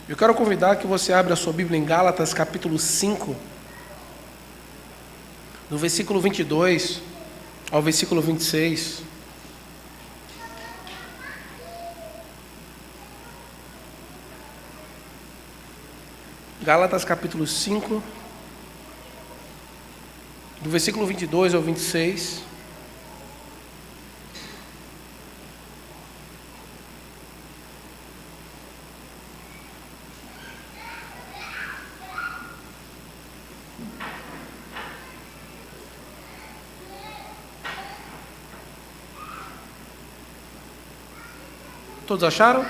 Eu quero convidar que você abra a sua Bíblia em Gálatas, capítulo 5, do versículo 22 ao versículo 26. Gálatas, capítulo 5, do versículo 22 ao 26. Todos acharam?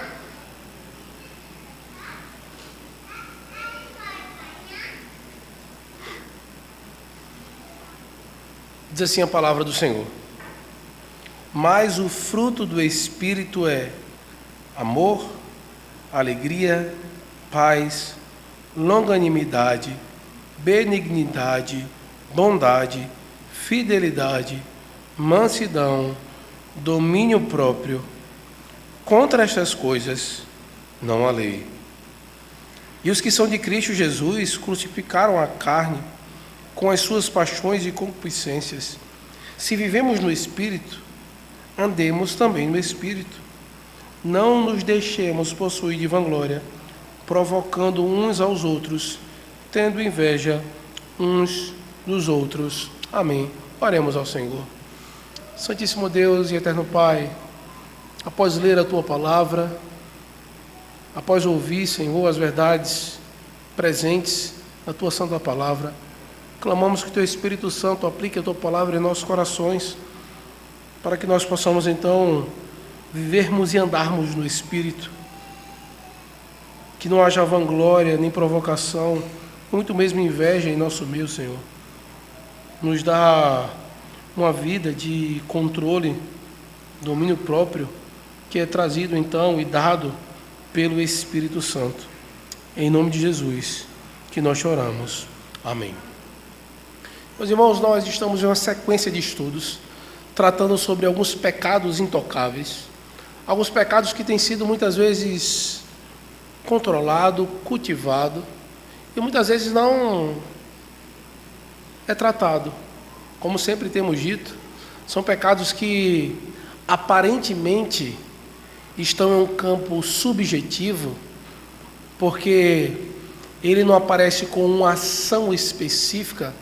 Diz assim a palavra do Senhor: mas o fruto do Espírito é amor, alegria, paz, longanimidade, benignidade, bondade, fidelidade, mansidão, domínio próprio. Contra estas coisas não há lei. E os que são de Cristo Jesus crucificaram a carne com as suas paixões e concupiscências. Se vivemos no Espírito, andemos também no Espírito. Não nos deixemos possuir de vanglória, provocando uns aos outros, tendo inveja uns dos outros. Amém. Oremos ao Senhor. Santíssimo Deus e eterno Pai, após ler a Tua palavra, após ouvir, Senhor, as verdades presentes na Tua santa palavra, clamamos que Teu Espírito Santo aplique a Tua palavra em nossos corações, para que nós possamos então vivermos e andarmos no Espírito, que não haja vanglória nem provocação, muito mesmo inveja em nosso meio, Senhor. Nos dá uma vida de controle, domínio próprio, que é trazido então e dado pelo Espírito Santo. Em nome de Jesus que nós choramos. Amém. Meus irmãos, nós estamos em uma sequência de estudos tratando sobre alguns pecados intocáveis, alguns pecados que têm sido muitas vezes controlado, cultivado e muitas vezes não é tratado. Como sempre temos dito, são pecados que aparentemente estão em um campo subjetivo, porque ele não aparece com uma ação específica,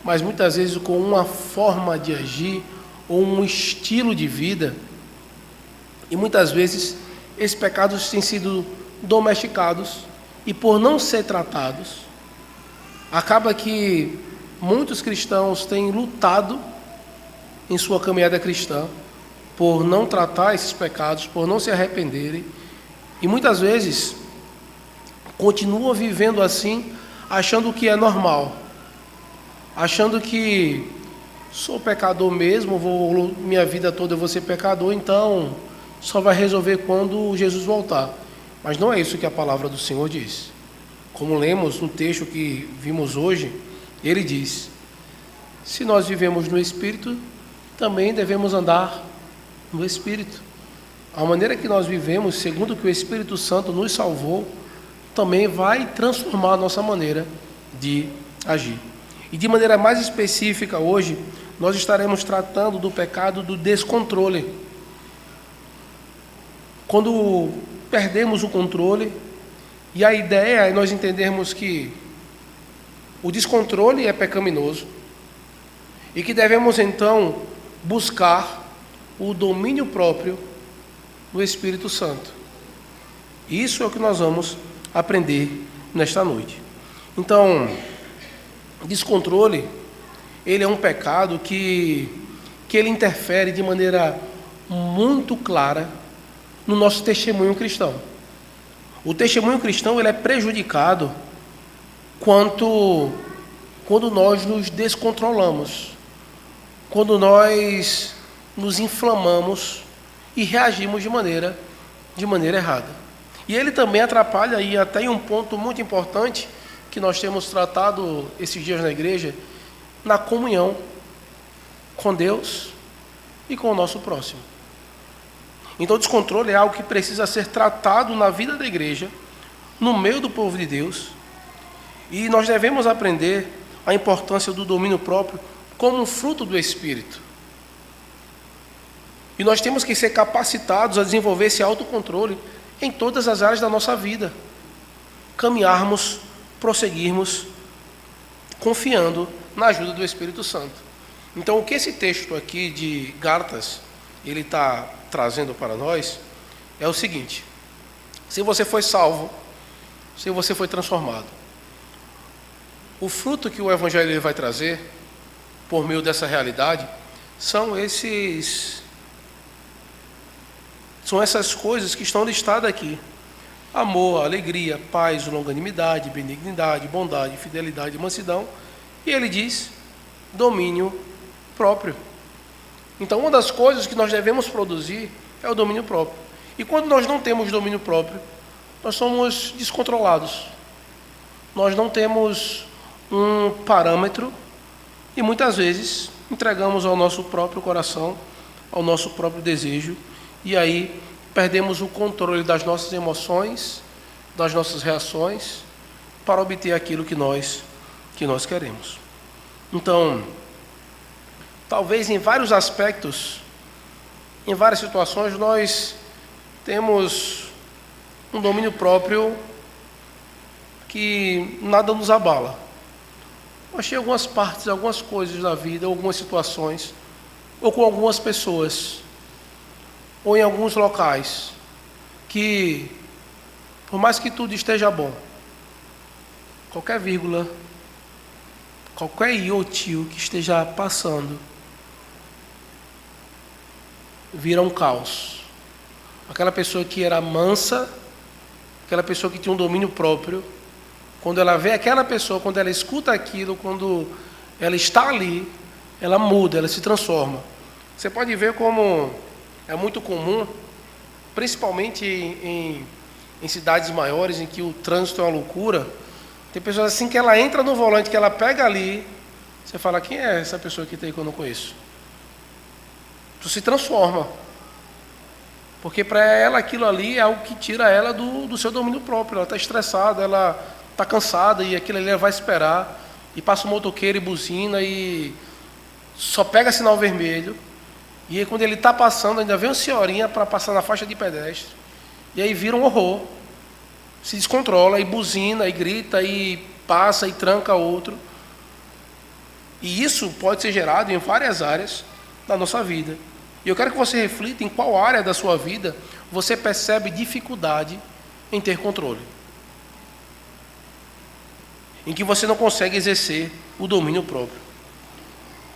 mas muitas vezes com uma forma de agir ou um estilo de vida. E muitas vezes esses pecados têm sido domesticados e, por não ser tratados, acaba que muitos cristãos têm lutado em sua caminhada cristã por não tratar esses pecados, por não se arrependerem, e muitas vezes continuam vivendo assim, achando que é normal, achando que sou pecador mesmo, minha vida toda eu vou ser pecador, então só vai resolver quando Jesus voltar. Mas não é isso que a palavra do Senhor diz. Como lemos no texto que vimos hoje, ele diz: se nós vivemos no Espírito, também devemos andar no Espírito. A maneira que nós vivemos, segundo que o Espírito Santo nos salvou, também vai transformar a nossa maneira de agir. E de maneira mais específica hoje, nós estaremos tratando do pecado do descontrole. Quando perdemos o controle, e a ideia é nós entendermos que o descontrole é pecaminoso e que devemos então buscar o domínio próprio do Espírito Santo. Isso é o que nós vamos aprender nesta noite. Então, descontrole, ele é um pecado que ele interfere de maneira muito clara no nosso testemunho cristão. O testemunho cristão ele é prejudicado quando nós nos descontrolamos, quando nós nos inflamamos e reagimos de maneira errada. E ele também atrapalha, e até em um ponto muito importante que nós temos tratado esses dias na igreja, na comunhão com Deus e com o nosso próximo. Então, o descontrole é algo que precisa ser tratado na vida da igreja, no meio do povo de Deus, e nós devemos aprender a importância do domínio próprio como um fruto do Espírito. E nós temos que ser capacitados a desenvolver esse autocontrole em todas as áreas da nossa vida. Caminharmos, prosseguirmos, confiando na ajuda do Espírito Santo. Então, o que esse texto aqui de Gálatas, ele está trazendo para nós, é o seguinte: se você foi salvo, se você foi transformado, o fruto que o Evangelho vai trazer, por meio dessa realidade, são essas coisas que estão listadas aqui: amor, alegria, paz, longanimidade, benignidade, bondade, fidelidade, mansidão. E ele diz domínio próprio. Então, uma das coisas que nós devemos produzir é o domínio próprio. E quando nós não temos domínio próprio, nós somos descontrolados. Nós não temos um parâmetro e muitas vezes entregamos ao nosso próprio coração, ao nosso próprio desejo, e aí perdemos o controle das nossas emoções, das nossas reações, para obter aquilo que nós queremos. Então, talvez em vários aspectos, em várias situações, nós temos um domínio próprio que nada nos abala. Eu achei algumas partes, algumas coisas da vida, algumas situações, ou com algumas pessoas, ou em alguns locais, que, por mais que tudo esteja bom, qualquer vírgula, qualquer iotio que esteja passando, vira um caos. Aquela pessoa que era mansa, aquela pessoa que tinha um domínio próprio, quando ela vê aquela pessoa, quando ela escuta aquilo, quando ela está ali, ela muda, ela se transforma. Você pode ver como é muito comum, principalmente em cidades maiores, em que o trânsito é uma loucura. Tem pessoas assim que ela entra no volante, que ela pega ali, você fala: quem é essa pessoa que está aí que eu não conheço? Tu se transforma. Porque para ela aquilo ali é algo que tira ela do seu domínio próprio. Ela está estressada, ela está cansada, e aquilo ali ela vai esperar, e passa o motoqueiro e buzina, e só pega sinal vermelho, e aí quando ele está passando, ainda vem uma senhorinha para passar na faixa de pedestre, e aí vira um horror, se descontrola, e buzina, e grita, e passa, e tranca outro. E isso pode ser gerado em várias áreas da nossa vida. E eu quero que você reflita em qual área da sua vida você percebe dificuldade em ter controle, em que você não consegue exercer o domínio próprio.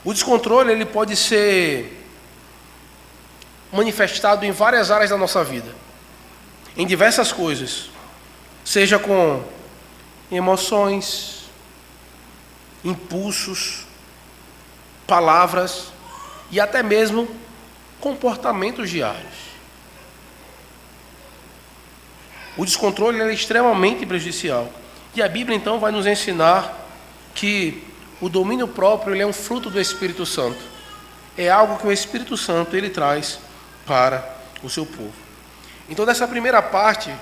O descontrole, ele pode ser manifestado em várias áreas da nossa vida, em diversas coisas, seja com emoções, impulsos, palavras e até mesmo comportamentos diários. O descontrole é extremamente prejudicial. E a Bíblia, então, vai nos ensinar que o domínio próprio, ele é um fruto do Espírito Santo. É algo que o Espírito Santo, ele traz para o seu povo. Então, nessa primeira parte,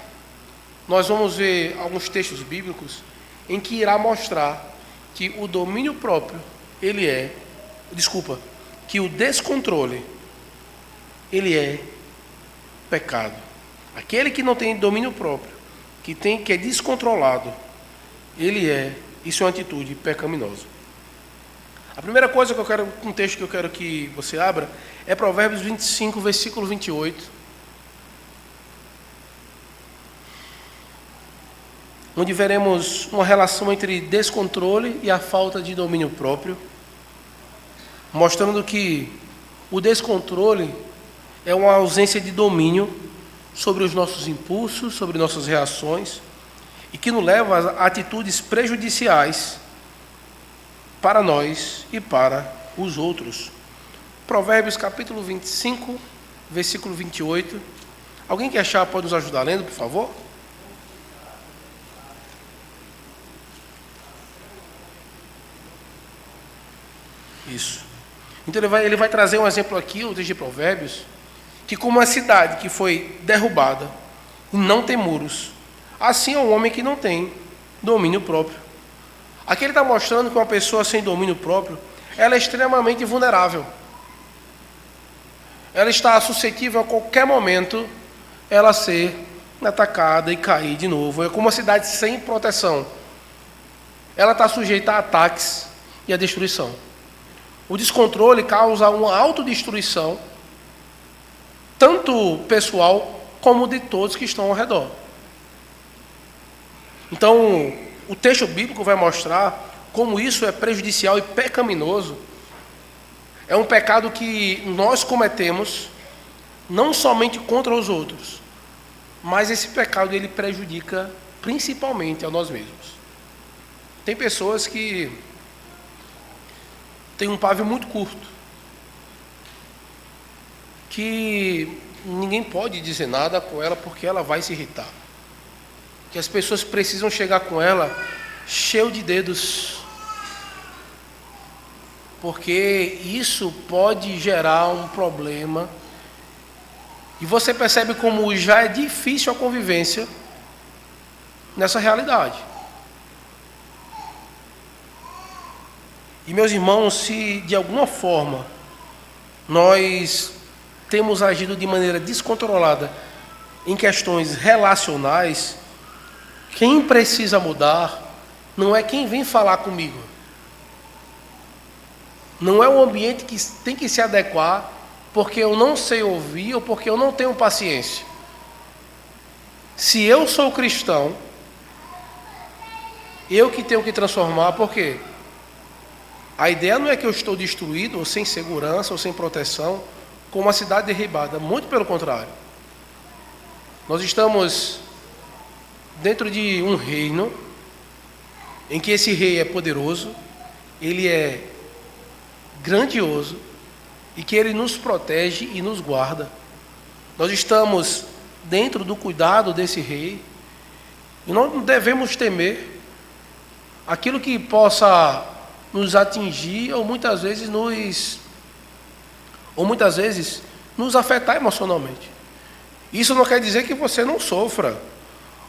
nós vamos ver alguns textos bíblicos em que irá mostrar que o domínio próprio, que o descontrole, ele é pecado. Aquele que não tem domínio próprio, que é descontrolado, isso é uma atitude pecaminosa. A primeira coisa um texto que eu quero que você abra, é Provérbios 25, versículo 28, onde veremos uma relação entre descontrole e a falta de domínio próprio, mostrando que o descontrole é uma ausência de domínio sobre os nossos impulsos, sobre nossas reações, e que nos leva a atitudes prejudiciais para nós e para os outros. Provérbios capítulo 25, versículo 28. Alguém que achar pode nos ajudar lendo, por favor? Isso. Então ele vai trazer um exemplo aqui, o texto de Provérbios, que como uma cidade que foi derrubada e não tem muros, assim é um homem que não tem domínio próprio. Aqui ele está mostrando que uma pessoa sem domínio próprio, ela é extremamente vulnerável. Ela está suscetível a qualquer momento ela ser atacada e cair de novo. É como uma cidade sem proteção. Ela está sujeita a ataques e a destruição. O descontrole causa uma autodestruição, tanto pessoal como de todos que estão ao redor. Então, o texto bíblico vai mostrar como isso é prejudicial e pecaminoso. É um pecado que nós cometemos não somente contra os outros, mas esse pecado ele prejudica principalmente a nós mesmos. Tem pessoas que têm um pavio muito curto, que ninguém pode dizer nada com ela porque ela vai se irritar. Que as pessoas precisam chegar com ela cheio de dedos, porque isso pode gerar um problema. E você percebe como já é difícil a convivência nessa realidade. E meus irmãos, se de alguma forma nós temos agido de maneira descontrolada em questões relacionais, quem precisa mudar não é quem vem falar comigo. Não é o ambiente que tem que se adequar porque eu não sei ouvir ou porque eu não tenho paciência. Se eu sou cristão, eu que tenho que transformar, por quê? A ideia não é que eu estou destruído, ou sem segurança, ou sem proteção, com uma cidade derribada. Muito pelo contrário. Nós estamos dentro de um reino em que esse rei é poderoso, ele é grandioso e que ele nos protege e nos guarda. Nós estamos dentro do cuidado desse rei e não devemos temer aquilo que possa nos atingir ou muitas vezes nos afetar emocionalmente. Isso não quer dizer que você não sofra,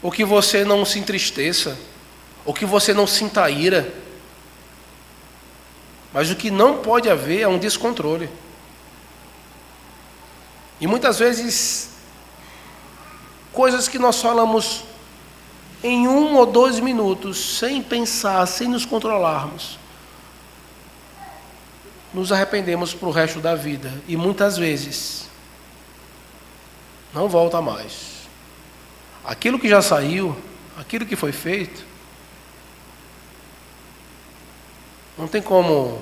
ou que você não se entristeça, ou que você não sinta ira. Mas o que não pode haver é um descontrole. E muitas vezes, coisas que nós falamos em 1 ou 2 minutos, sem pensar, sem nos controlarmos, nos arrependemos para o resto da vida. E muitas vezes, não volta mais. Aquilo que já saiu, aquilo que foi feito, não tem como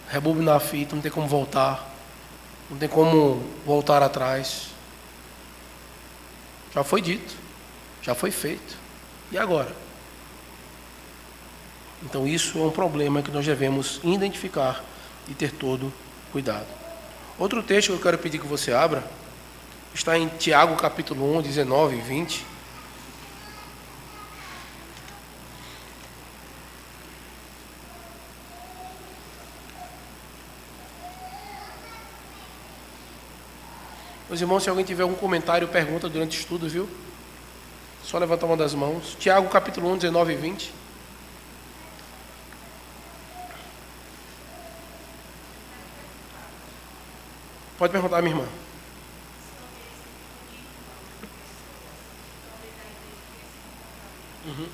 rebobinar a fita, não tem como voltar, não tem como voltar atrás. Já foi dito, já foi feito. E agora? Então isso é um problema que nós devemos identificar e ter todo cuidado. Outro texto que eu quero pedir que você abra está em Tiago capítulo 1, 19 e 20. Meus irmãos, se alguém tiver algum comentário ou pergunta durante o estudo, viu? Só levantar uma das mãos. Tiago capítulo 1, 19 e 20. Pode perguntar, minha irmã. Uhum.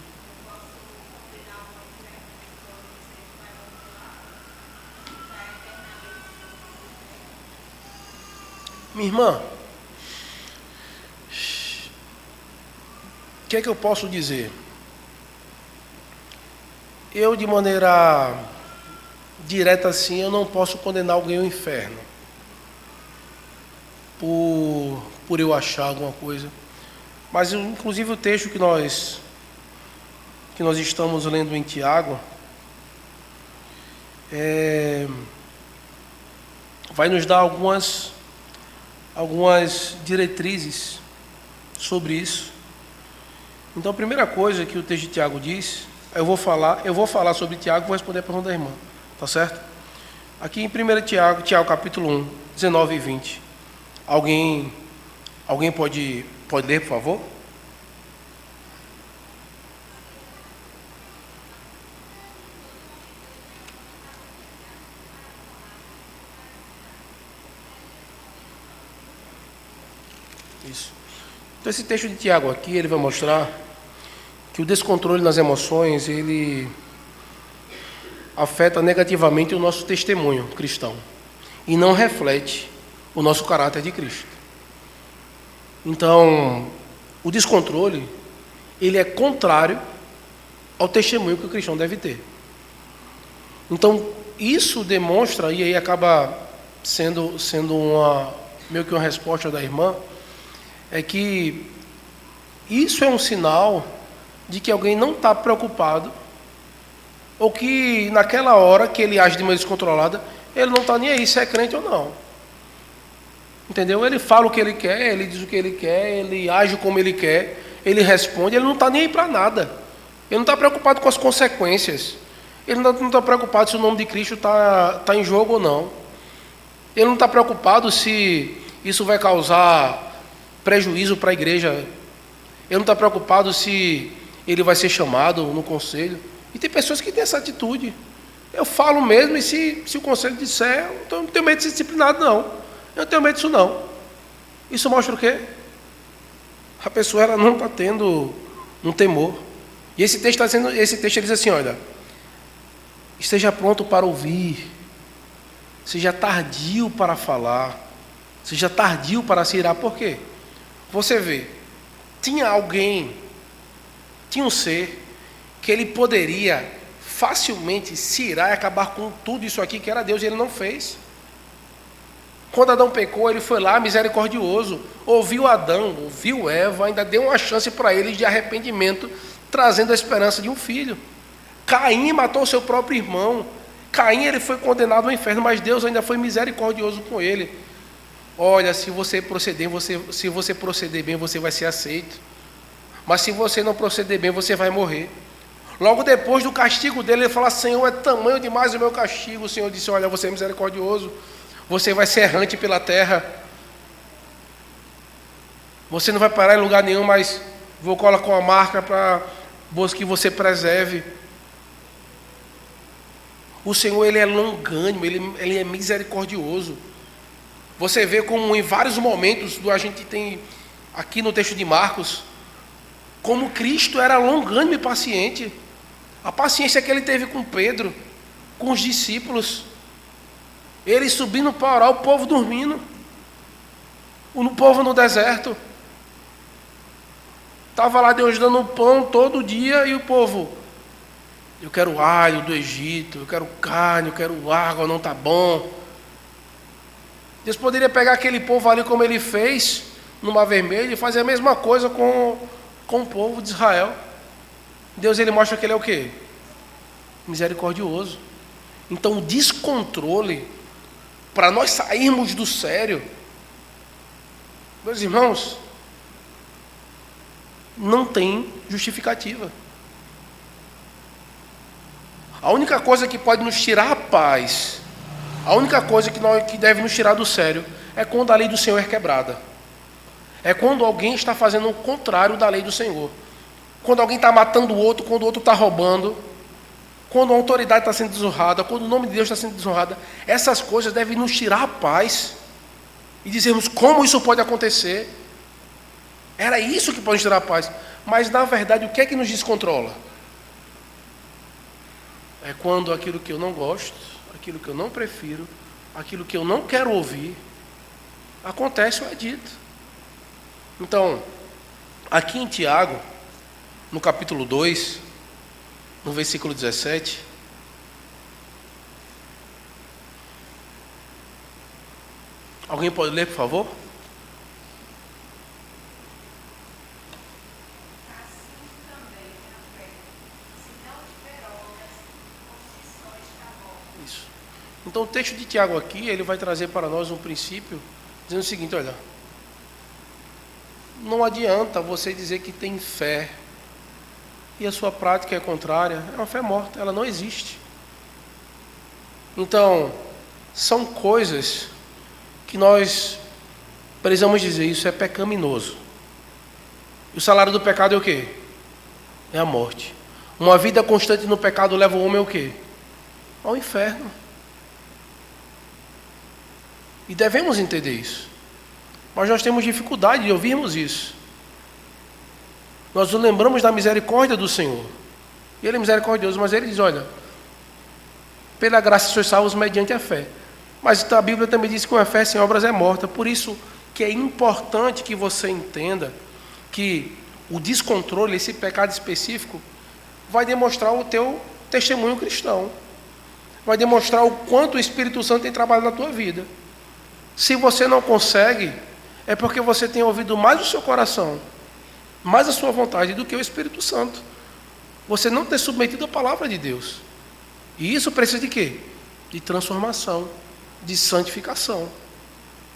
Minha irmã, o que é que eu posso dizer? Eu, de maneira direta assim, eu não posso condenar alguém ao inferno por eu achar alguma coisa. Mas, inclusive, o texto que nós estamos lendo em Tiago vai nos dar algumas diretrizes sobre isso. Então, a primeira coisa que o texto de Tiago diz, eu vou falar sobre Tiago e vou responder a pergunta da irmã, tá certo? Aqui em 1 Tiago capítulo 1, 19 e 20. Alguém pode ler, por favor? Isso. Então esse texto de Tiago aqui, ele vai mostrar que o descontrole nas emoções, ele afeta negativamente o nosso testemunho cristão e não reflete o nosso caráter de Cristo. Então, o descontrole, ele é contrário ao testemunho que o cristão deve ter. Então, isso demonstra, e aí acaba sendo meio que uma resposta da irmã, é que isso é um sinal de que alguém não está preocupado, ou que naquela hora que ele age de maneira descontrolada, ele não está nem aí se é crente ou não. Entendeu? Ele fala o que ele quer, ele diz o que ele quer, ele age como ele quer, ele responde, ele não está nem aí para nada. Ele não está preocupado com as consequências. Ele não está preocupado se o nome de Cristo está em jogo ou não. Ele não está preocupado se isso vai causar prejuízo para a igreja. Ele não está preocupado se ele vai ser chamado no conselho. E tem pessoas que têm essa atitude. Eu falo mesmo, e se o conselho disser, eu não tenho medo de ser disciplinado, não. Eu não tenho medo disso, não. Isso mostra o quê? A pessoa ela não está tendo um temor. E esse texto diz assim, olha, esteja pronto para ouvir, seja tardio para falar, seja tardio para se irar. Por quê? Você vê, tinha um ser que ele poderia facilmente se irar e acabar com tudo isso aqui que era Deus, e ele não fez. Quando Adão pecou, ele foi lá, misericordioso, ouviu Adão, ouviu Eva, ainda deu uma chance para eles de arrependimento, trazendo a esperança de um filho. Caim matou seu próprio irmão. Caim ele foi condenado ao inferno, mas Deus ainda foi misericordioso com ele. Olha, se você proceder bem, você vai ser aceito. Mas se você não proceder bem, você vai morrer. Logo depois do castigo dele, ele fala, Senhor, é tamanho demais o meu castigo. O Senhor disse, olha, você é misericordioso, você vai ser errante pela terra. Você não vai parar em lugar nenhum, mas vou colocar uma marca para que você preserve. O Senhor, ele é longânimo, ele é misericordioso. Você vê como em vários momentos, a gente tem aqui no texto de Marcos, como Cristo era longânimo e paciente. A paciência que ele teve com Pedro, com os discípulos. Ele subindo para orar, o povo dormindo. O povo no deserto. Estava lá Deus dando pão todo dia e o povo, eu quero alho do Egito, eu quero carne, eu quero água, não está bom. Deus poderia pegar aquele povo ali como ele fez no Mar Vermelho e fazer a mesma coisa com o povo de Israel. Deus ele mostra que ele é o quê? Misericordioso. Então o descontrole, para nós sairmos do sério, meus irmãos, não tem justificativa. A única coisa que pode nos tirar a paz, a única coisa que deve nos tirar do sério, é quando a lei do Senhor é quebrada. É quando alguém está fazendo o contrário da lei do Senhor. Quando alguém está matando o outro, quando o outro está roubando, quando a autoridade está sendo desonrada, quando o nome de Deus está sendo desonrado, essas coisas devem nos tirar a paz e dizermos como isso pode acontecer. Era isso que pode nos tirar a paz. Mas na verdade, o que é que nos descontrola? É quando aquilo que eu não gosto, aquilo que eu não prefiro, aquilo que eu não quero ouvir, acontece ou é dito. Então, aqui em Tiago, no capítulo 2, no versículo 17, alguém pode ler, por favor? Isso. Então o texto de Tiago aqui, ele vai trazer para nós um princípio, dizendo o seguinte, olha, não adianta você dizer que tem fé e a sua prática é contrária, é uma fé morta, ela não existe. Então, são coisas que nós precisamos dizer, isso é pecaminoso. E o salário do pecado é o quê? É a morte. Uma vida constante no pecado leva o homem ao quê? Ao inferno. E devemos entender isso. Mas nós temos dificuldade de ouvirmos isso. Nós nos lembramos da misericórdia do Senhor. Ele é misericordioso, mas Ele diz, olha, pela graça sois salvos mediante a fé. Mas a Bíblia também diz que uma fé sem obras é morta. Por isso que é importante que você entenda que o descontrole, esse pecado específico, vai demonstrar o teu testemunho cristão. Vai demonstrar o quanto o Espírito Santo tem trabalhado na tua vida. Se você não consegue, é porque você tem ouvido mais o seu coração, mais a sua vontade do que o Espírito Santo. Você não tem submetido a palavra de Deus. E isso precisa de quê? De transformação, de santificação.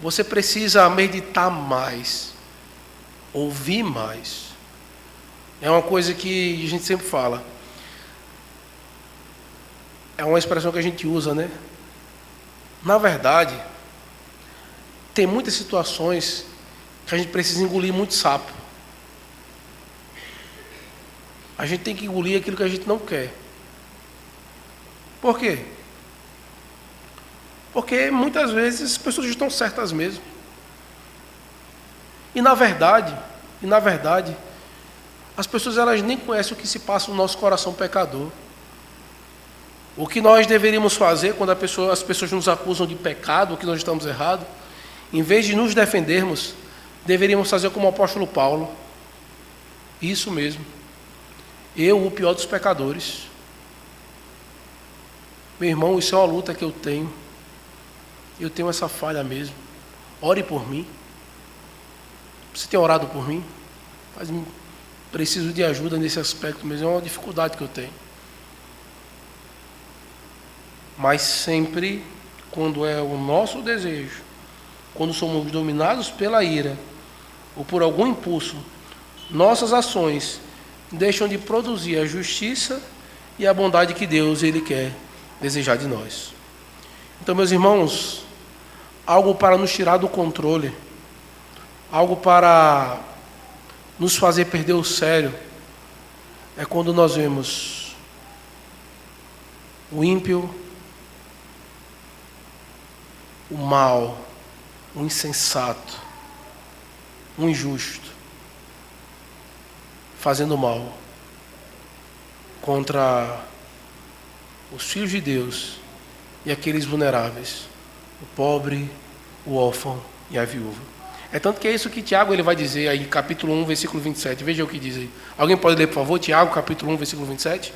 Você precisa meditar mais, ouvir mais. É uma coisa que a gente sempre fala. É uma expressão que a gente usa, né? Na verdade, tem muitas situações que a gente precisa engolir muito sapo. A gente tem que engolir aquilo que a gente não quer. Por quê? Porque muitas vezes as pessoas estão certas mesmo. E na verdade, as pessoas elas nem conhecem o que se passa no nosso coração pecador. O que nós deveríamos fazer quando as pessoas nos acusam de pecado, o que nós estamos errados, em vez de nos defendermos, deveríamos fazer como o apóstolo Paulo. Isso mesmo. Eu, o pior dos pecadores. Meu irmão, isso é uma luta que eu tenho. Eu tenho essa falha mesmo. Ore por mim. Você tem orado por mim? Preciso de ajuda nesse aspecto mesmo. É uma dificuldade que eu tenho. Mas sempre, quando é o nosso desejo, quando somos dominados pela ira ou por algum impulso, nossas ações deixam de produzir a justiça e a bondade que Deus Ele quer desejar de nós. Então, meus irmãos, algo para nos tirar do controle, algo para nos fazer perder o sério, é quando nós vemos o ímpio, o mau, o insensato, o injusto, fazendo mal contra os filhos de Deus e aqueles vulneráveis, o pobre, o órfão e a viúva. É tanto que é isso que Tiago ele vai dizer aí, capítulo 1, versículo 27. Veja o que diz aí. Alguém pode ler, por favor, Tiago, capítulo 1, versículo 27?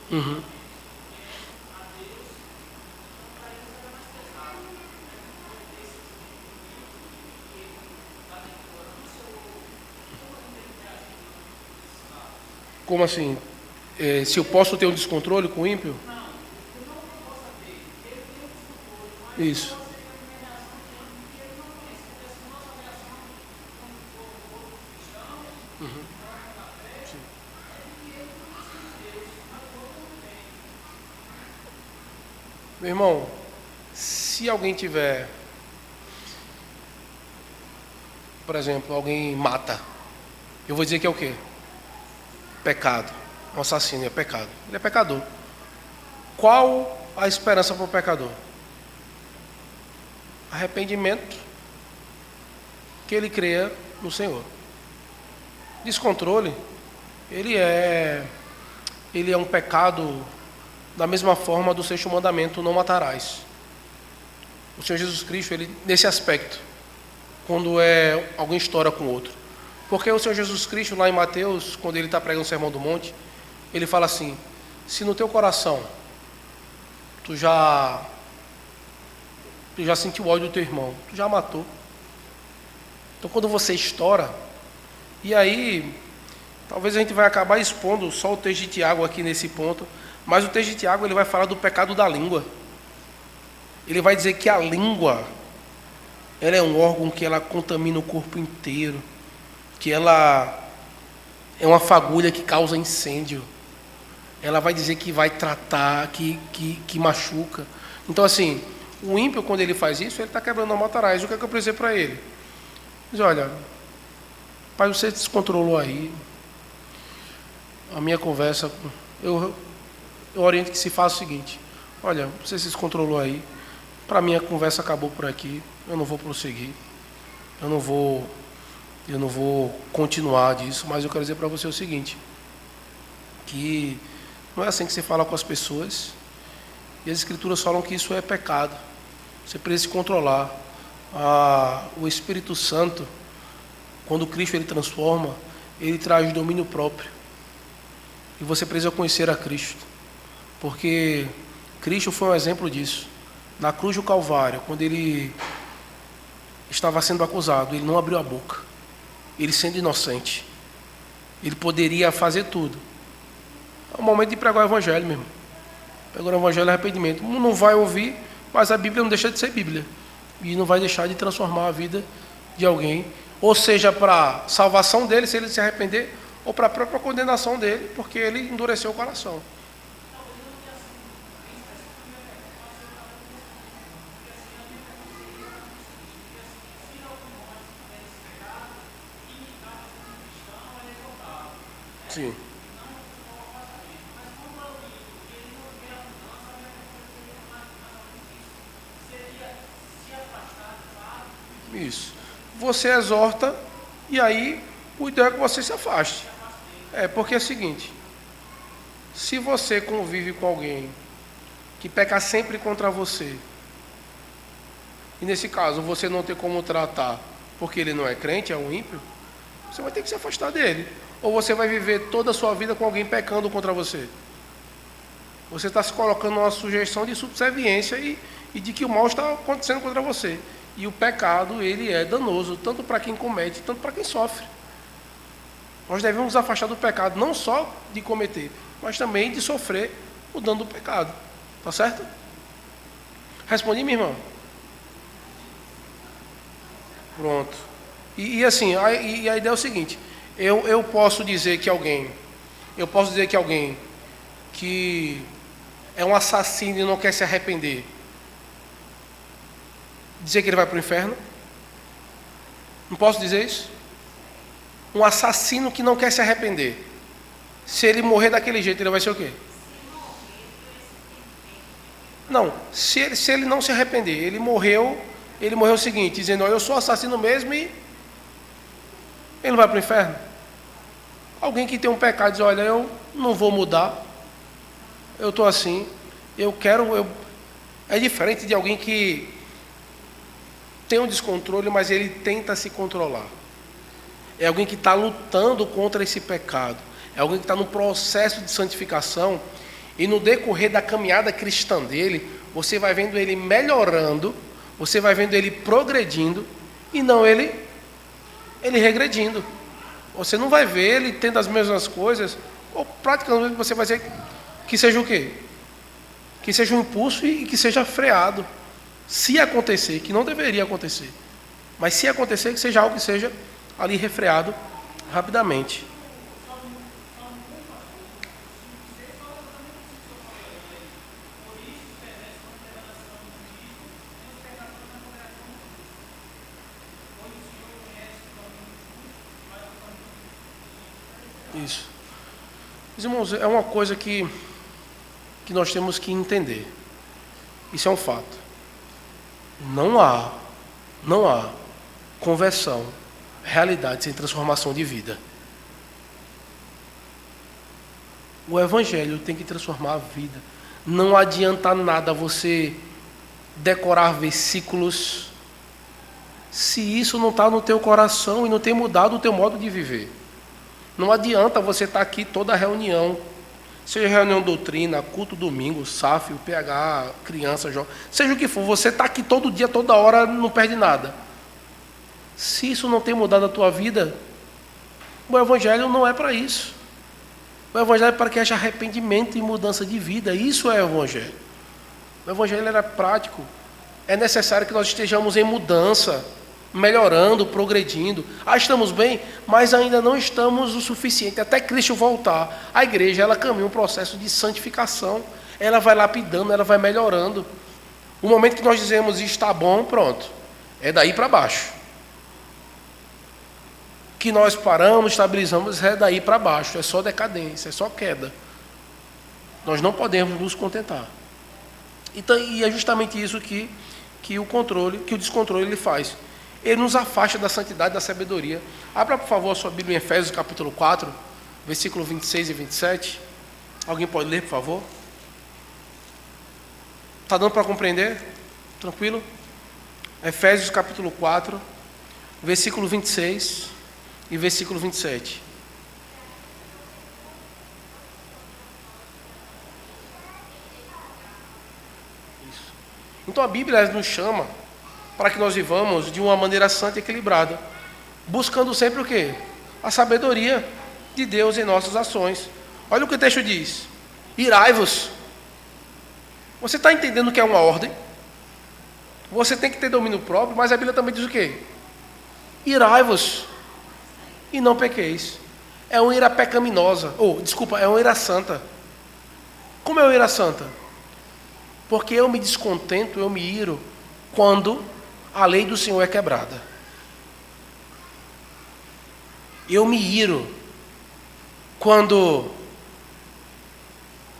Uhum. Como assim? Se eu posso ter um descontrole com o ímpio? Isso. Uhum. Sim. Meu irmão, se alguém tiver, por exemplo, alguém mata, eu vou dizer que é o quê? Pecado. Um assassino é pecado. Ele é pecador. Qual a esperança para o pecador? Arrependimento, que ele creia no Senhor. Descontrole, ele é um pecado da mesma forma do sexto mandamento, não matarás. O Senhor Jesus Cristo, ele, nesse aspecto, quando alguém estoura com o outro. Porque o Senhor Jesus Cristo, lá em Mateus, quando ele está pregando o Sermão do Monte, ele fala assim: se no teu coração tu já Tu já sentiu ódio do teu irmão, tu já matou. Então quando você estoura, e aí, talvez a gente vai acabar expondo só o texto de Tiago aqui nesse ponto, mas o texto de Tiago ele vai falar do pecado da língua. Ele vai dizer que a língua, ela é um órgão que ela contamina o corpo inteiro, que ela é uma fagulha que causa incêndio. Ela vai dizer que vai tratar, que machuca. Então assim, o ímpio quando ele faz isso, ele está quebrando a matarais. O que é que eu preciso dizer para ele? Diz, olha, pai, você descontrolou aí. A minha conversa, eu oriento que se faça o seguinte: olha, você se descontrolou aí. Para mim a conversa acabou por aqui. Eu não vou prosseguir. Eu não vou continuar disso, mas eu quero dizer para você o seguinte, que não é assim que você fala com as pessoas, e as escrituras falam que isso é pecado. Você precisa se controlar. O Espírito Santo, quando Cristo ele transforma, ele traz domínio próprio, e você precisa conhecer a Cristo, porque Cristo foi um exemplo disso. Na cruz do Calvário, quando ele estava sendo acusado, ele não abriu a boca. Ele sendo inocente, ele poderia fazer tudo. É o momento de pregar o Evangelho, meu irmão. Pregar o Evangelho é arrependimento. Não vai ouvir, mas a Bíblia não deixa de ser Bíblia. E não vai deixar de transformar a vida de alguém. Ou seja, para a salvação dele, se ele se arrepender, ou para a própria condenação dele, porque ele endureceu o coração. Sim. Isso. Você exorta e aí o ideal é que você se afaste. Porque é o seguinte: se você convive com alguém que peca sempre contra você, e nesse caso você não tem como tratar porque ele não é crente, é um ímpio, você vai ter que se afastar dele. Ou você vai viver toda a sua vida com alguém pecando contra você. Você está se colocando numa sujeição de subserviência e de que o mal está acontecendo contra você. E o pecado, ele é danoso, tanto para quem comete, tanto para quem sofre. Nós devemos nos afastar do pecado, não só de cometer, mas também de sofrer o dano do pecado. Tá certo? Respondi, minha irmã? Pronto. E assim, a ideia é o seguinte: eu posso dizer que alguém que é um assassino e não quer se arrepender, dizer que ele vai para o inferno? Não posso dizer isso? Um assassino que não quer se arrepender, se ele morrer daquele jeito, ele vai ser o quê? Não, se ele não se arrepender, ele morreu o seguinte, dizendo: eu sou assassino mesmo, e ele não vai para o inferno? Alguém que tem um pecado diz: olha, eu não vou mudar, eu estou assim, é diferente de alguém que tem um descontrole, mas ele tenta se controlar. É alguém que está lutando contra esse pecado. É alguém que está no processo de santificação, e no decorrer da caminhada cristã dele, você vai vendo ele melhorando, você vai vendo ele progredindo, e não ele regredindo. Você não vai ver ele tendo as mesmas coisas, ou praticamente você vai dizer que seja o quê? Que seja um impulso e que seja freado. Se acontecer, que não deveria acontecer, mas se acontecer, que seja algo que seja ali refreado rapidamente. Isso. Meus irmãos, é uma coisa que nós temos que entender. Isso é um fato. Não há conversão, realidade sem transformação de vida. O Evangelho tem que transformar a vida. Não adianta nada você decorar versículos se isso não está no teu coração e não tem mudado o teu modo de viver. Não adianta você estar aqui toda a reunião seja reunião doutrina, culto domingo, SAF, o PH, criança, jovem, seja o que for, você está aqui todo dia, toda hora, não perde nada. Se isso não tem mudado a tua vida, o Evangelho não é para isso. O Evangelho é para que haja arrependimento e mudança de vida. Isso é o Evangelho. O Evangelho era prático. É necessário que nós estejamos em mudança, melhorando, progredindo. Estamos bem, mas ainda não estamos o suficiente. Até Cristo voltar, a igreja ela caminha um processo de santificação. Ela vai lapidando, ela vai melhorando. O momento que nós dizemos está bom, pronto. É daí para baixo. Que nós paramos, estabilizamos, é daí para baixo. É só decadência, é só queda. Nós não podemos nos contentar. Então, e é justamente isso que o descontrole ele faz. Ele nos afasta da santidade, da sabedoria. Abra, por favor, a sua Bíblia em Efésios, capítulo 4, versículo 26 e 27. Alguém pode ler, por favor? Está dando para compreender? Tranquilo? Efésios, capítulo 4, versículo 26 e versículo 27. Isso. Então a Bíblia nos chama para que nós vivamos de uma maneira santa e equilibrada, buscando sempre o quê? A sabedoria de Deus em nossas ações. Olha o que o texto diz: irai-vos. Você está entendendo que é uma ordem? Você tem que ter domínio próprio, mas a Bíblia também diz o quê? Irai-vos e não pequeis. É uma ira pecaminosa, é uma ira santa. Como é uma ira santa? Porque eu me descontento, eu me iro quando a lei do Senhor é quebrada. Eu me iro quando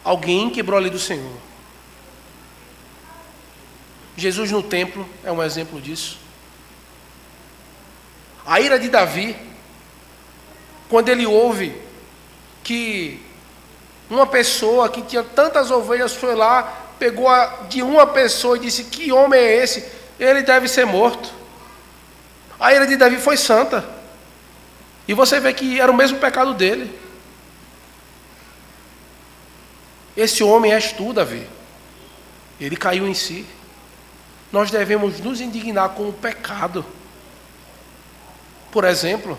alguém quebrou a lei do Senhor. Jesus no templo é um exemplo disso. A ira de Davi, quando ele ouve que uma pessoa que tinha tantas ovelhas foi lá, pegou de uma pessoa e disse: que homem é esse? Ele deve ser morto. A ira de Davi foi santa. E você vê que era o mesmo pecado dele. Esse homem és tu, Davi. Ele caiu em si. Nós devemos nos indignar com o pecado. Por exemplo,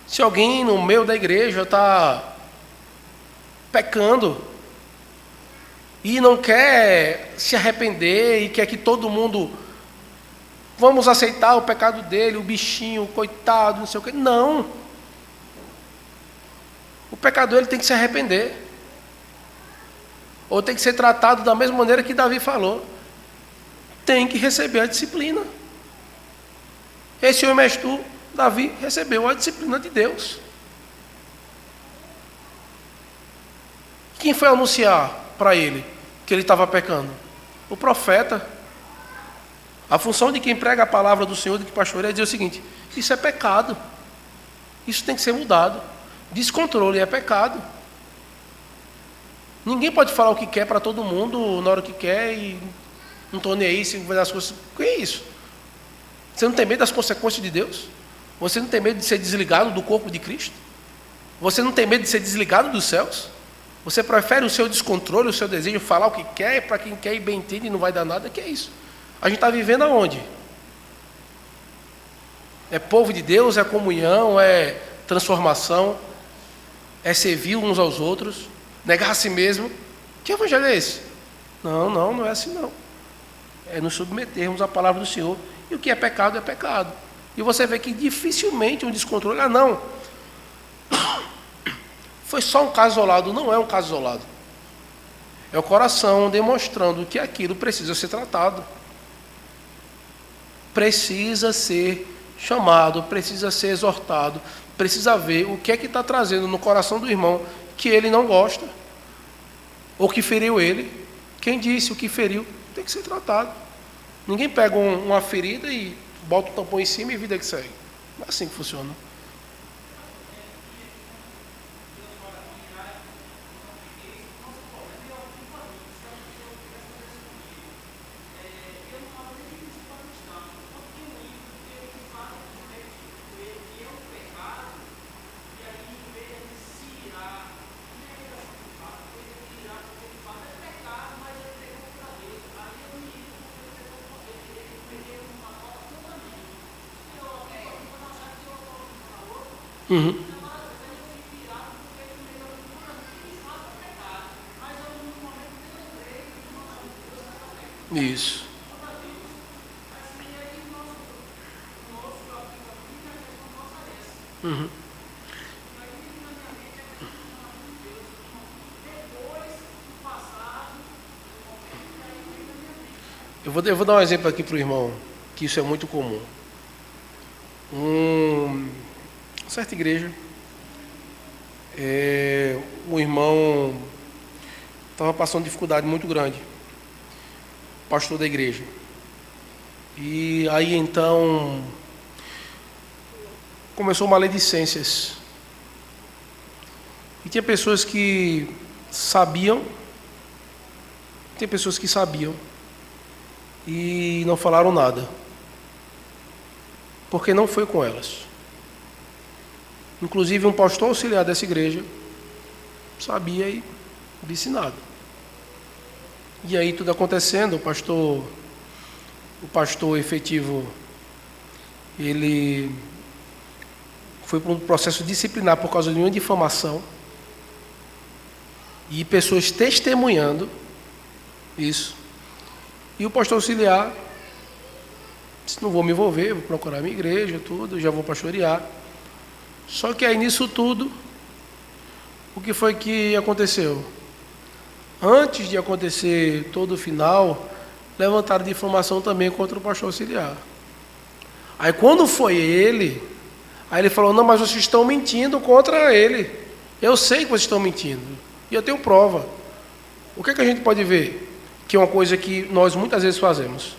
se alguém no meio da igreja está pecando e não quer se arrepender e quer que todo mundo vamos aceitar o pecado dele, o bichinho, o coitado, não sei o quê. Não. O pecador ele tem que se arrepender. Ou tem que ser tratado da mesma maneira que Davi falou. Tem que receber a disciplina. Esse homem és tu, Davi recebeu a disciplina de Deus. Quem foi anunciar para ele que ele estava pecando? O profeta. A função de quem prega a palavra do Senhor, de que pastoreia, é dizer o seguinte: isso é pecado. Isso tem que ser mudado. Descontrole é pecado. Ninguém pode falar o que quer para todo mundo na hora que quer e não estou nem aí se vai dar as coisas. O que é isso? Você não tem medo das consequências de Deus? Você não tem medo de ser desligado do corpo de Cristo? Você não tem medo de ser desligado dos céus? Você prefere o seu descontrole, o seu desejo, falar o que quer, para quem quer e bem entende e não vai dar nada? Que é isso? A gente está vivendo aonde? É povo de Deus, é comunhão, é transformação, é servir uns aos outros, negar a si mesmo. Que evangelho é esse? Não é assim não. É nos submetermos à palavra do Senhor. E o que é pecado é pecado. E você vê que dificilmente um descontrole, não. Foi só um caso isolado. Não é um caso isolado. É o coração demonstrando que aquilo precisa ser tratado. Precisa ser chamado, precisa ser exortado, precisa ver o que é que está trazendo no coração do irmão que ele não gosta, ou que feriu ele. Quem disse o que feriu tem que ser tratado. Ninguém pega uma ferida e bota o tampão em cima e vida que segue. Não é assim que funciona. Uhum. Isso. Uhum. Eu vou dar um exemplo aqui para o irmão, que isso é muito comum. Certa igreja, o irmão estava passando dificuldade muito grande, pastor da igreja. E aí então começou maledicências. E tinha pessoas que sabiam, e não falaram nada, porque não foi com elas. Inclusive um pastor auxiliar dessa igreja sabia e disse nada. E aí tudo acontecendo, o pastor efetivo, ele foi para um processo disciplinar por causa de uma difamação, e pessoas testemunhando isso. E o pastor auxiliar disse: não vou me envolver, vou procurar minha igreja, tudo, já vou pastorear. Só que aí nisso tudo, o que foi que aconteceu? Antes de acontecer todo o final, levantaram difamação também contra o pastor auxiliar. Aí quando foi ele, aí ele falou: não, mas vocês estão mentindo contra ele. Eu sei que vocês estão mentindo, e eu tenho prova. O que é que a gente pode ver? Que é uma coisa que nós muitas vezes fazemos.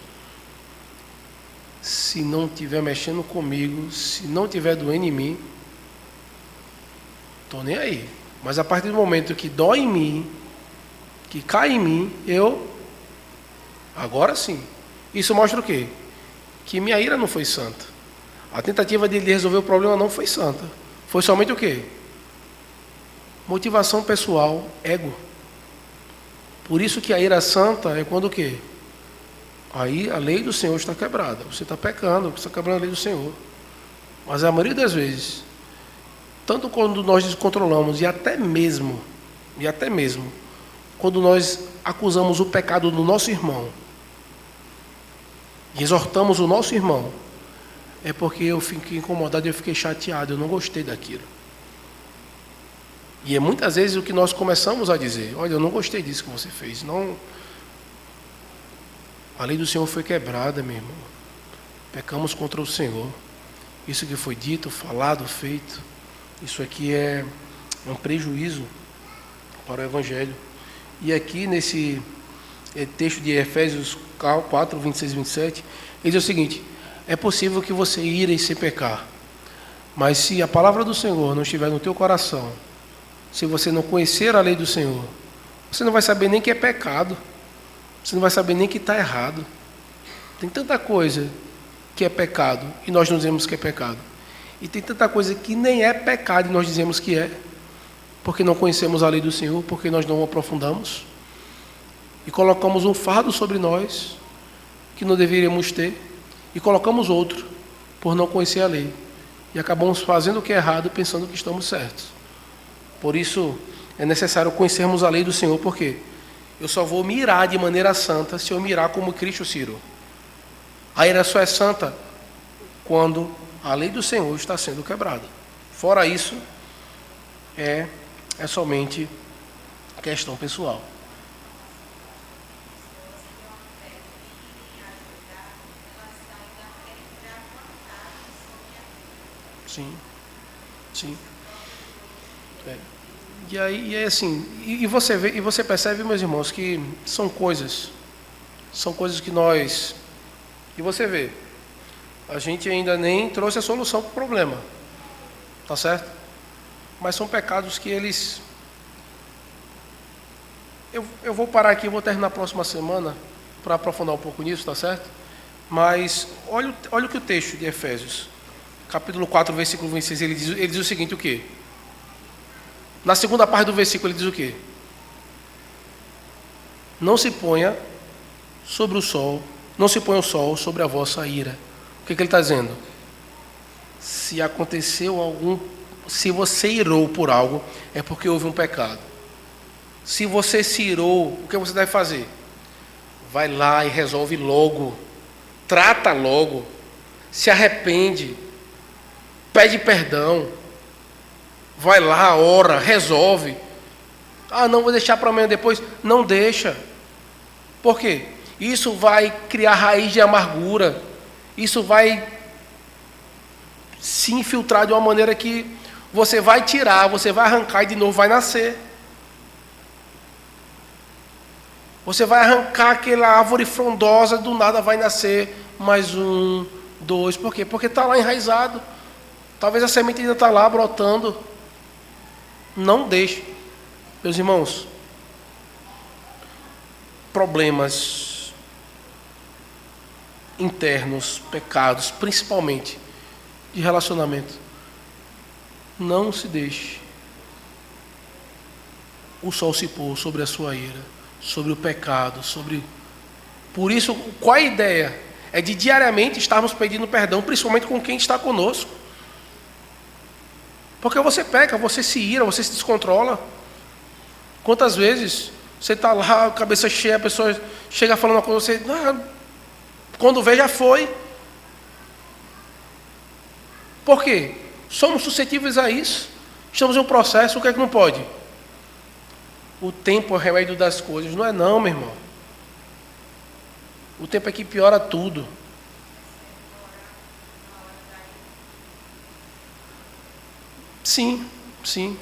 Se não estiver mexendo comigo, se não estiver doendo em mim, estou nem aí. Mas a partir do momento que dói em mim, que cai em mim, agora sim. Isso mostra o quê? Que minha ira não foi santa. A tentativa de resolver o problema não foi santa. Foi somente o quê? Motivação pessoal, ego. Por isso que a ira santa é quando o quê? Aí a lei do Senhor está quebrada. Você está pecando, você está quebrando a lei do Senhor. Mas a maioria das vezes, tanto quando nós descontrolamos, e até mesmo, quando nós acusamos o pecado do nosso irmão, e exortamos o nosso irmão, é porque eu fiquei incomodado, eu fiquei chateado, eu não gostei daquilo. E é muitas vezes o que nós começamos a dizer: olha, eu não gostei disso que você fez. Não. A lei do Senhor foi quebrada, meu irmão. Pecamos contra o Senhor. Isso que foi dito, falado, feito, isso aqui é um prejuízo para o Evangelho. E aqui nesse texto de Efésios 4, 26 e 27, ele diz o seguinte: é possível que você ire sem pecar, mas se a palavra do Senhor não estiver no teu coração, se você não conhecer a lei do Senhor, você não vai saber nem que é pecado, você não vai saber nem que está errado. Tem tanta coisa que é pecado e nós não dizemos que é pecado, e tem tanta coisa que nem é pecado e nós dizemos que é, porque não conhecemos a lei do Senhor, porque nós não aprofundamos e colocamos um fardo sobre nós que não deveríamos ter, e colocamos outro por não conhecer a lei, e acabamos fazendo o que é errado pensando que estamos certos. Por isso é necessário conhecermos a lei do Senhor, porque eu só vou mirar de maneira santa se eu mirar como Cristo se irou. A ira só é santa quando a lei do Senhor está sendo quebrada. Fora isso, é somente questão pessoal. Sim. E aí é assim, e você vê, e você percebe, meus irmãos, que são coisas que nós, e você vê, a gente ainda nem trouxe a solução para o problema, tá certo? Mas são pecados que eles, eu vou parar aqui, vou terminar a próxima semana para aprofundar um pouco nisso, tá certo? Mas olha o que o texto de Efésios, capítulo 4, versículo 26, ele diz o seguinte: o quê? Na segunda parte do versículo ele diz o quê? Não se ponha sobre o sol, não se ponha o sol sobre a vossa ira. O que ele está dizendo? Se aconteceu se você irou por algo, é porque houve um pecado. Se você se irou, o que você deve fazer? Vai lá e resolve logo. Trata logo. Se arrepende. Pede perdão. Vai lá, ora, resolve. Ah, não, vou deixar para amanhã depois. Não deixa. Por quê? Isso vai criar raiz de amargura. Isso vai se infiltrar de uma maneira que você vai tirar, você vai arrancar e de novo vai nascer. Você vai arrancar aquela árvore frondosa, do nada vai nascer mais um, dois. Por quê? Porque está lá enraizado. Talvez a semente ainda está lá brotando. Não deixe. Meus irmãos, problemas internos, pecados, principalmente de relacionamento, não se deixe o sol se pôr sobre a sua ira, sobre o pecado, sobre... Por isso, qual a ideia? É de diariamente estarmos pedindo perdão, principalmente com quem está conosco. Porque você peca, você se ira, você se descontrola. Quantas vezes você está lá, cabeça cheia, a pessoa chega falando uma coisa, você... quando vê, já foi. Por quê? Somos suscetíveis a isso. Estamos em um processo, o que é que não pode? O tempo é o remédio das coisas. Não é não, meu irmão. O tempo é que piora tudo. Sim, sim.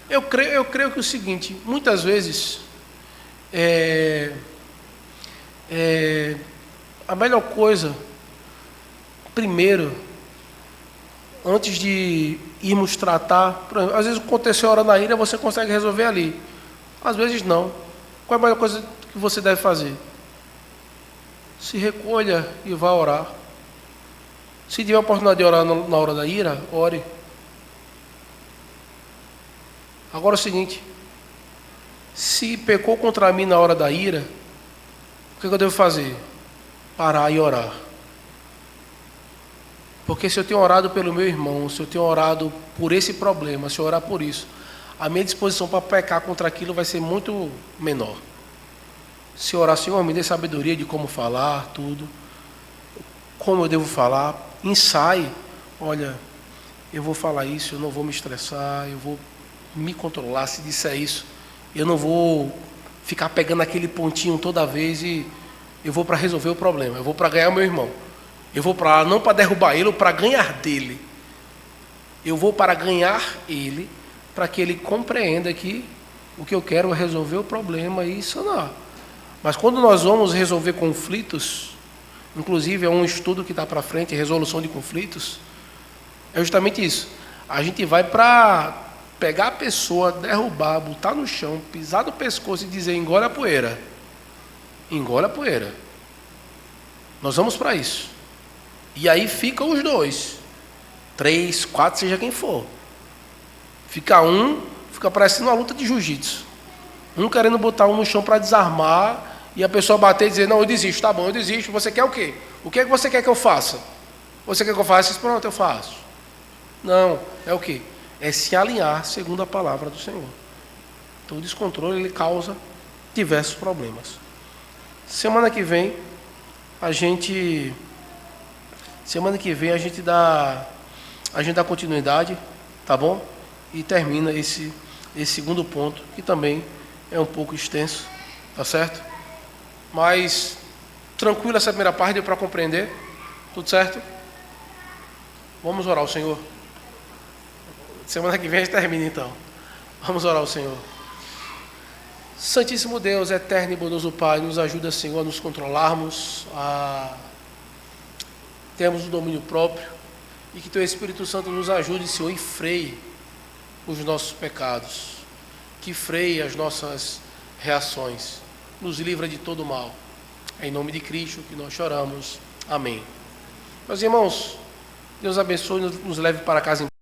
Eu creio que é o seguinte, muitas vezes a melhor coisa, primeiro, antes de irmos tratar, por exemplo, às vezes aconteceu a hora na ira, você consegue resolver ali. Às vezes não. Qual é a melhor coisa que você deve fazer? Se recolha e vá orar. Se tiver a oportunidade de orar na hora da ira, ore. Agora é o seguinte, se pecou contra mim na hora da ira, o que eu devo fazer? Parar e orar. Porque se eu tenho orado pelo meu irmão, se eu tenho orado por esse problema, se eu orar por isso, a minha disposição para pecar contra aquilo vai ser muito menor. Se eu orar, Senhor, me dê sabedoria de como falar, tudo, como eu devo falar, ensaie, olha, eu vou falar isso, eu não vou me estressar, eu vou me controlar, se disser isso, eu não vou ficar pegando aquele pontinho toda vez e eu vou para resolver o problema, eu vou para ganhar o meu irmão, eu vou para lá não para derrubar ele, ou para ganhar dele, eu vou para ganhar ele, para que ele compreenda que o que eu quero é resolver o problema e sanar. Mas quando nós vamos resolver conflitos, inclusive é um estudo que está para frente, resolução de conflitos, é justamente isso, a gente vai para pegar a pessoa, derrubar, botar no chão, pisar no pescoço e dizer, engole a poeira. Engole a poeira. Nós vamos para isso. E aí ficam os dois. 3, 4, seja quem for. Fica parecendo uma luta de jiu-jitsu. Um querendo botar um no chão para desarmar, e a pessoa bater e dizer, não, eu desisto, tá bom, eu desisto, você quer o quê? O que é que você quer que eu faça? Você quer que eu faça? Pronto, eu faço. Não, é o quê? É se alinhar segundo a palavra do Senhor. Então o descontrole ele causa diversos problemas. Semana que vem a gente dá continuidade, tá bom? E termina esse segundo ponto, que também é um pouco extenso, tá certo? Mas tranquilo, essa primeira parte deu para compreender, tudo certo? Vamos orar ao Senhor. Semana que vem a gente termina então. Vamos orar ao Senhor. Santíssimo Deus, eterno e bondoso Pai, nos ajuda, Senhor, a nos controlarmos, a termos o domínio próprio, e que Teu Espírito Santo nos ajude, Senhor, e freie os nossos pecados, que freie as nossas reações, nos livra de todo mal. É em nome de Cristo que nós choramos. Amém. Meus irmãos, Deus abençoe e nos leve para casa em